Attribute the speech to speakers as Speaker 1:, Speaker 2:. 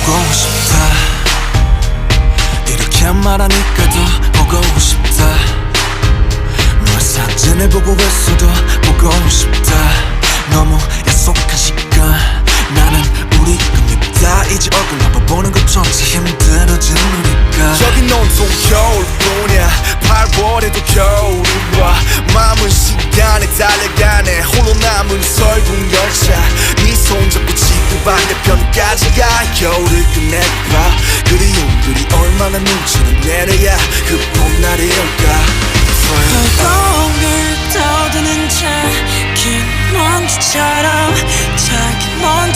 Speaker 1: 보고 싶다. 이렇게 말하니까 더 보고 싶다. 너의 사진을 보고 있어도 보고 싶다. 너무 약속한 시간 나는 우리 꿈이다. 이제 얼굴 한번 보는 것조차 힘들어진 우리가.
Speaker 2: 여긴 온통 겨울뿐이야. 8월에도 겨울이 와. 마음은 시간에 달려가네. 홀로 남은 설국 열차. 네 손잡고 지구 반대편까지 가. 겨울을 끝내봐. 그리움들이 얼마나 눈치를 내려야 그 봄날이 올까.
Speaker 3: 벌공을 떠드는 작은 먼지처럼 작은 먼지